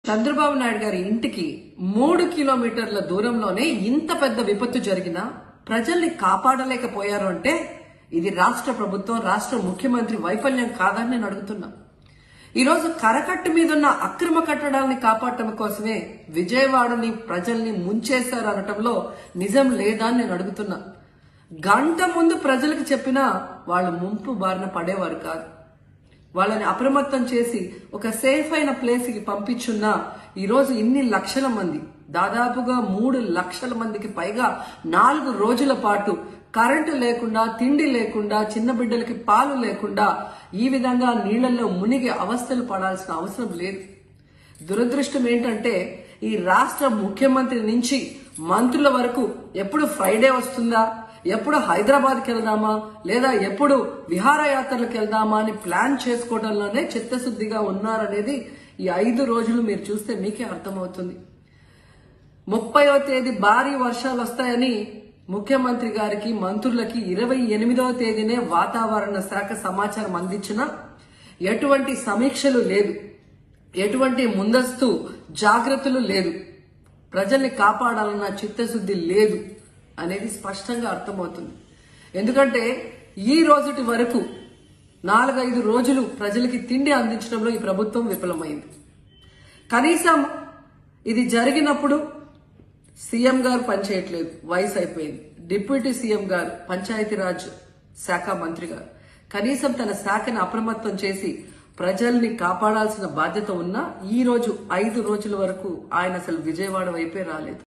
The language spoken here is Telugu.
చంద్రబాబు నాయుడు గారి ఇంటికి 3 కిలోమీటర్ల దూరంలోనే ఇంత పెద్ద విపత్తు జరిగినా ప్రజల్ని కాపాడలేకపోయారు అంటే ఇది రాష్ట్ర ప్రభుత్వం, రాష్ట్ర ముఖ్యమంత్రి వైఫల్యం కాదని నేను అడుగుతున్నా. ఈరోజు కరకట్టు మీదున్న అక్రమ కట్టడాలని కాపాడటం కోసమే విజయవాడని ప్రజల్ని ముంచేశారు అనటంలో నిజం లేదా అని నేను అడుగుతున్నా. గంట ముందు ప్రజలకు చెప్పినా వాళ్ళు ముంపు బారిన పడేవారు కాదు. వాళ్ళని అప్రమత్తం చేసి ఒక సేఫ్ అయిన ప్లేస్ కి పంపించున్నా ఈరోజు ఇన్ని లక్షల మంది, దాదాపుగా 3 లక్షల మందికి పైగా 4 రోజుల పాటు కరెంటు లేకుండా, తిండి లేకుండా, చిన్న బిడ్డలకి పాలు లేకుండా ఈ విధంగా నీళ్లలో మునిగి అవస్థలు పడాల్సిన అవసరం లేదు. దురదృష్టం ఏంటంటే ఈ రాష్ట్ర ముఖ్యమంత్రి నుంచి మంత్రుల వరకు ఎప్పుడు ఫ్రైడే వస్తుందా, ఎప్పుడు హైదరాబాద్కి వెళ్దామా, లేదా ఎప్పుడు విహారయాత్రలకు వెళ్దామా అని ప్లాన్ చేసుకోవడంలోనే చిత్తశుద్ధిగా ఉన్నారనేది ఈ 5 రోజులు మీరు చూస్తే మీకే అర్థమవుతుంది. 30వ తేదీ భారీ వర్షాలు వస్తాయని ముఖ్యమంత్రి గారికి, మంత్రులకి 28వ తేదీనే వాతావరణ శాఖ సమాచారం అందించినా ఎటువంటి సమీక్షలు లేదు, ఎటువంటి ముందస్తు జాగ్రత్తలు లేదు, ప్రజల్ని కాపాడాలన్న చిత్తశుద్ధి లేదు అనేది స్పష్టంగా అర్థమవుతుంది. ఎందుకంటే ఈ రోజుటి వరకు 4-5 రోజులు ప్రజలకి తిండి అందించడంలో ఈ ప్రభుత్వం విఫలమైంది. కనీసం ఇది జరిగినప్పుడు సీఎం గారు పనిచేయట్లేదు, వయసు అయిపోయింది. డిప్యూటీ సీఎం గారు, పంచాయతీరాజ్ శాఖ మంత్రి గారు కనీసం తన శాఖను అప్రమత్తం చేసి ప్రజల్ని కాపాడాల్సిన బాధ్యత ఉన్నా ఈ రోజు 5 రోజుల వరకు ఆయన అసలు విజయవాడ వైపే రాలేదు.